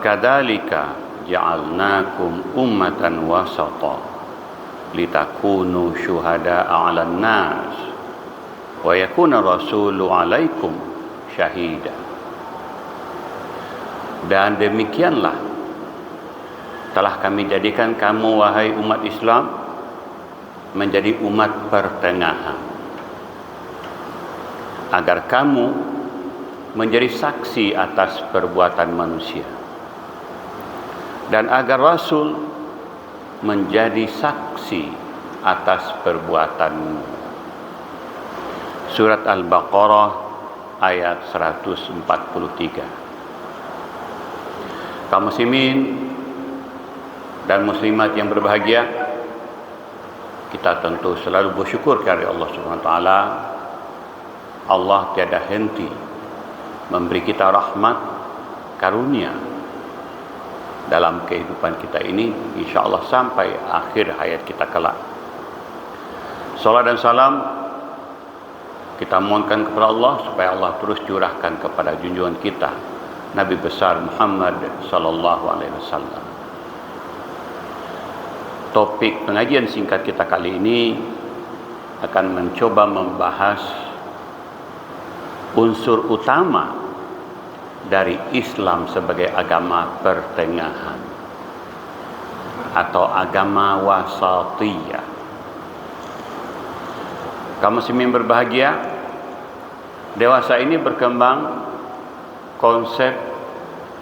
kadzalika ja'alnakum ummatan wasata litakunu syuhada'a 'alan nas wa yakuna rasulu 'alaikum syahida. Dan demikianlah telah kami jadikan kamu wahai umat Islam menjadi umat pertengahan, agar kamu menjadi saksi atas perbuatan manusia dan agar Rasul menjadi saksi atas perbuatanmu. Surat Al-Baqarah ayat 143. Kaum muslimin dan muslimat yang berbahagia, kita tentu selalu bersyukur kepada Allah Subhanahu wa taala. Allah tiada henti memberi kita rahmat, karunia dalam kehidupan kita ini, insya-Allah sampai akhir hayat kita kelak. Salat dan salam kita mohonkan kepada Allah supaya Allah terus curahkan kepada junjungan kita Nabi besar Muhammad sallallahu alaihi wasallam. Topik pengajian singkat kita kali ini akan mencoba membahas unsur utama dari Islam sebagai agama pertengahan atau agama wasatiyah. Kaum muslimin berbahagia, dewasa ini berkembang konsep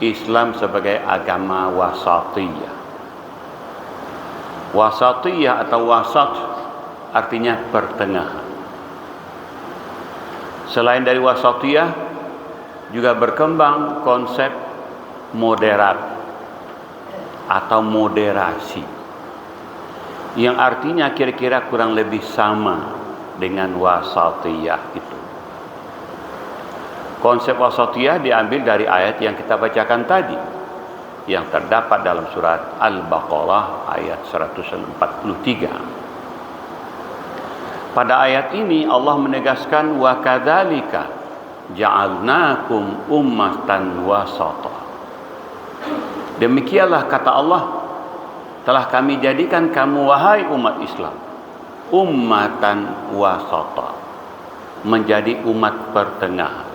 Islam sebagai agama wasatiyah. Wasatiyah atau wasat artinya pertengahan. Selain dari wasatiyah, juga berkembang konsep moderat atau moderasi, yang artinya kira-kira kurang lebih sama dengan wasatiyah itu. Konsep wasatiyah diambil dari ayat yang kita bacakan tadi, yang terdapat dalam surat Al-Baqarah ayat 143. Pada ayat ini Allah menegaskan wa kadzalika ja'alnakum ummatan wasata. Demikianlah kata Allah, telah kami jadikan kamu wahai umat Islam ummatan wasata, menjadi umat pertengahan.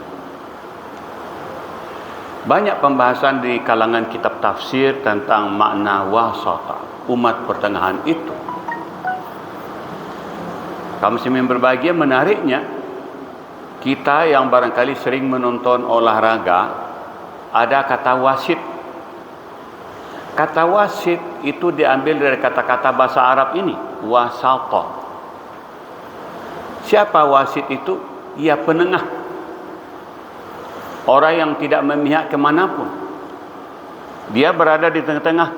Banyak pembahasan di kalangan kitab tafsir tentang makna wasata, umat pertengahan itu. Kaum muslimin berbahagia, menariknya kita yang barangkali sering menonton olahraga, ada kata wasit. Kata wasit itu diambil dari kata-kata bahasa Arab ini, wasata. Siapa wasit itu? Ia penengah, orang yang tidak memihak kemanapun. Dia berada di tengah-tengah.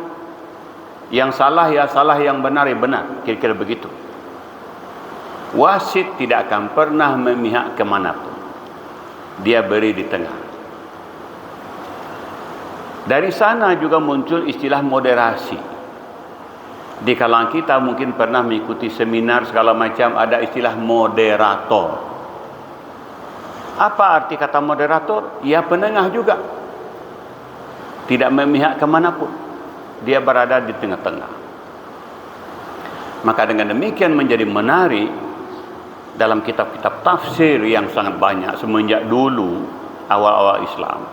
Yang salah ya salah, yang benar ya benar, kira-kira begitu. Wasit tidak akan pernah memihak kemanapun. Dia beri di tengah. Dari sana juga muncul istilah moderasi. Di kalangan kita mungkin pernah mengikuti seminar segala macam, ada istilah moderator. Apa arti kata moderator? Ia penengah juga. Tidak memihak kemanapun. Dia berada di tengah-tengah. Maka dengan demikian menjadi menarik dalam kitab-kitab tafsir yang sangat banyak semenjak dulu awal-awal Islam,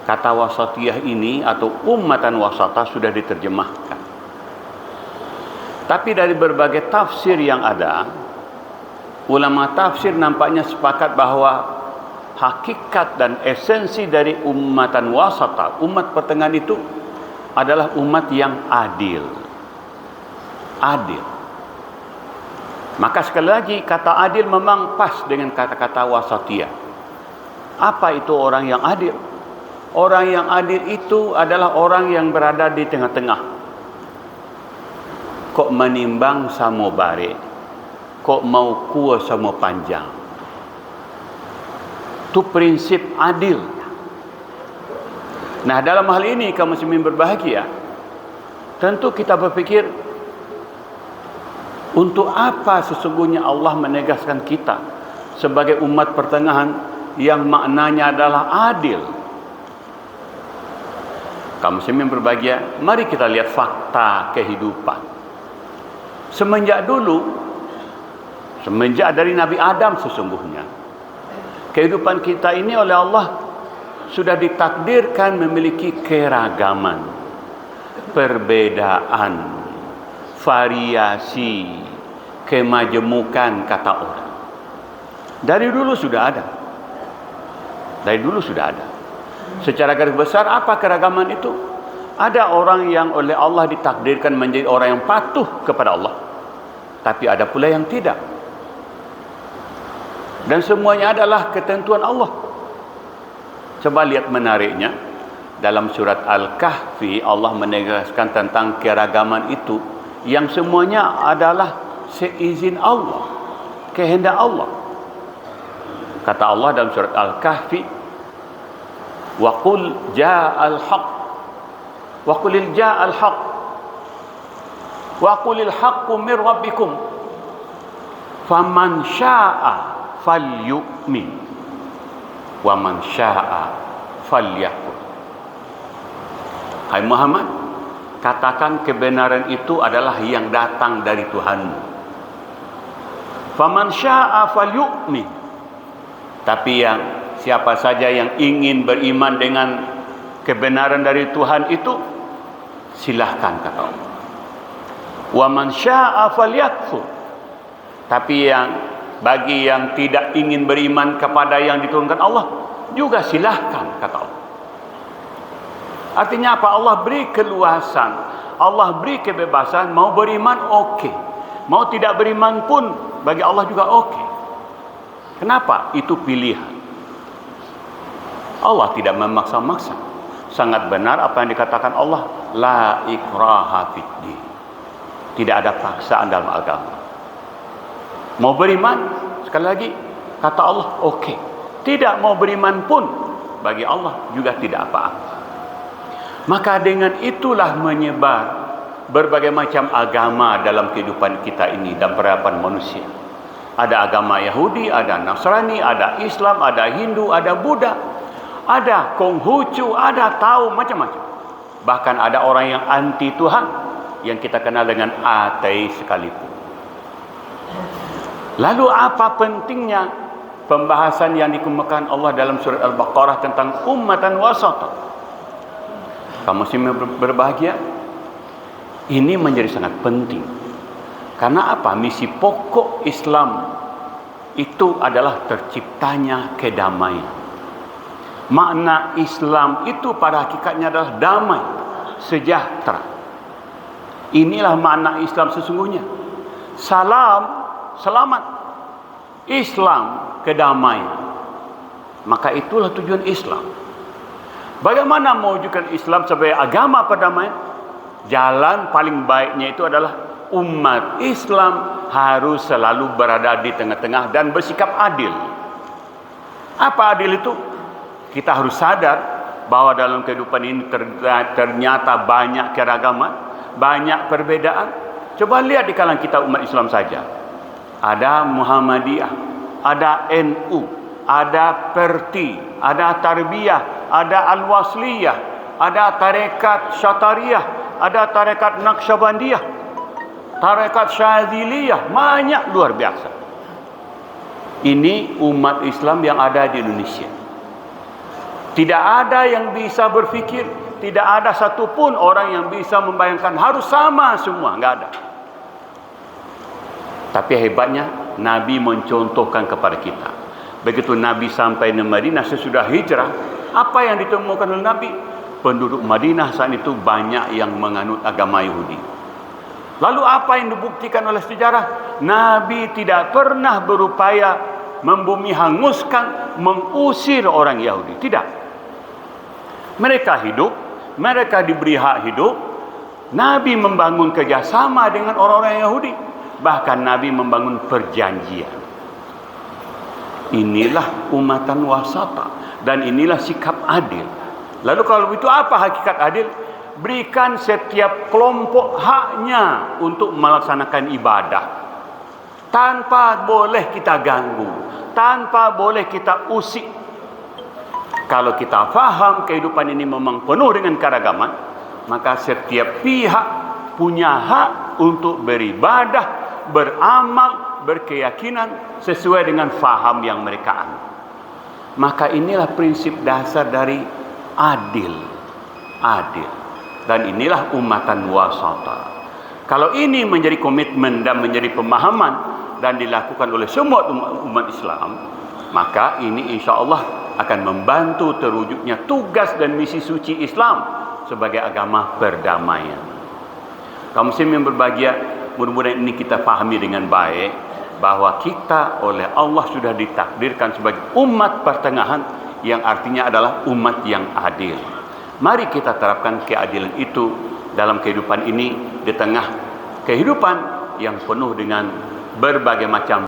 kata wasatiyah ini atau ummatan wasata sudah diterjemahkan. Tapi dari berbagai tafsir yang ada, ulama tafsir nampaknya sepakat bahwa hakikat dan esensi dari ummatan wasata, umat pertengahan itu adalah umat yang adil. Adil. Maka sekali lagi kata adil memang pas dengan kata-kata wasatiyah. Apa itu orang yang adil? Orang yang adil itu adalah orang yang berada di tengah-tengah. Kok menimbang sama bare, kok mau kuah sama panjang. Itu prinsip adil. Nah, dalam hal ini kaum muslimin berbahagia, tentu kita berpikir, untuk apa sesungguhnya Allah menegaskan kita sebagai umat pertengahan yang maknanya adalah adil? Kaum muslimin berbahagia, mari kita lihat fakta kehidupan. Semenjak dari Nabi Adam sesungguhnya, kehidupan kita ini oleh Allah sudah ditakdirkan memiliki keragaman, perbedaan, variasi, kemajemukan kata orang. Dari dulu sudah ada. Secara garis besar apa keragaman itu? Ada orang yang oleh Allah ditakdirkan menjadi orang yang patuh kepada Allah, tapi ada pula yang tidak. Dan semuanya adalah ketentuan Allah. Coba lihat menariknya, dalam surat Al-Kahfi Allah menegaskan tentang keragaman itu, yang semuanya adalah seizin Allah, kehendak Allah. Kata Allah dalam surat Al-Kahfi, wa qul ja'al haqq wa qulil ja'al haqq wa qulil haqqu min rabbikum faman syaa'a falyu'min wa man syaa'a falyakfur. Hai Muhammad, katakan kebenaran itu adalah yang datang dari Tuhanmu. Faman syaa'a falyu'min. Tapi yang siapa saja yang ingin beriman dengan kebenaran dari Tuhan itu, silahkan, kata Allah. Wa man syaa'a falyakfur. Tapi bagi yang tidak ingin beriman kepada yang diturunkan Allah, juga silahkan, kata Allah. Artinya apa? Allah beri keluasan, Allah beri kebebasan. Mau beriman oke, mau tidak beriman pun bagi Allah juga oke. Kenapa? Itu pilihan. Allah tidak memaksa-maksa. Sangat benar apa yang dikatakan Allah, la ikraha fiddin. Tidak ada paksaan dalam agama. Mau beriman, sekali lagi kata Allah oke. Tidak mau beriman pun bagi Allah juga tidak apa-apa. Maka dengan itulah menyebar berbagai macam agama dalam kehidupan kita ini dan peradaban manusia. Ada agama Yahudi, ada Nasrani, ada Islam, ada Hindu, ada Buddha, ada Konghucu, ada Tao, macam-macam. Bahkan ada orang yang anti Tuhan, yang kita kenal dengan ateis sekalipun. Lalu apa pentingnya pembahasan yang dikemukakan Allah dalam surat Al-Baqarah tentang ummatan wasata? Kaum muslimin berbahagia, ini menjadi sangat penting. Karena apa? Misi pokok Islam itu adalah terciptanya kedamaian. Makna Islam itu pada hakikatnya adalah damai, sejahtera. Inilah makna Islam sesungguhnya. Salam, selamat. Islam, kedamaian. Maka itulah tujuan Islam. Bagaimana mewujudkan Islam sebagai agama perdamaian? Jalan paling baiknya itu adalah umat Islam harus selalu berada di tengah-tengah dan bersikap adil. Apa adil itu? Kita harus sadar bahwa dalam kehidupan ini ternyata banyak keragaman, banyak perbedaan. Coba lihat di kalangan kita umat Islam saja. Ada Muhammadiyah, ada NU, ada Perti, ada Tarbiyah, ada Al-Wasliyah, ada Tarekat Syatariyah, ada Tarekat Naqsyabandiyah, Tarekat Syadziliyah, banyak, luar biasa. Ini umat Islam yang ada di Indonesia. Tidak ada yang bisa berfikir, tidak ada satupun orang yang bisa membayangkan harus sama semua, enggak ada. Tapi hebatnya Nabi mencontohkan kepada kita. Begitu Nabi sampai di Madinah sesudah hijrah, apa yang ditemukan oleh Nabi? Penduduk Madinah saat itu banyak yang menganut agama Yahudi. Lalu apa yang dibuktikan oleh sejarah? Nabi tidak pernah berupaya membumi hanguskan, mengusir orang Yahudi. Tidak. Mereka hidup, mereka diberi hak hidup. Nabi membangun kerjasama dengan orang-orang Yahudi. Bahkan Nabi membangun perjanjian. Inilah umatan wasata. Dan inilah sikap adil. Lalu kalau itu apa hakikat adil? Berikan setiap kelompok haknya untuk melaksanakan ibadah. Tanpa boleh kita ganggu. Tanpa boleh kita usik. Kalau kita faham kehidupan ini memang penuh dengan keragaman, maka setiap pihak punya hak untuk beribadah, beramal, berkeyakinan sesuai dengan faham yang mereka anut. Maka inilah prinsip dasar dari adil. Dan inilah umatan wasata. Kalau ini menjadi komitmen dan menjadi pemahaman dan dilakukan oleh semua umat Islam, maka ini insya Allah akan membantu terwujudnya tugas dan misi suci Islam sebagai agama perdamaian. Kaum muslimin yang berbahagia, mudah-mudahan ini kita pahami dengan baik, bahwa kita oleh Allah sudah ditakdirkan sebagai umat pertengahan, yang artinya adalah umat yang adil. Mari kita terapkan keadilan itu dalam kehidupan ini, di tengah kehidupan yang penuh dengan berbagai macam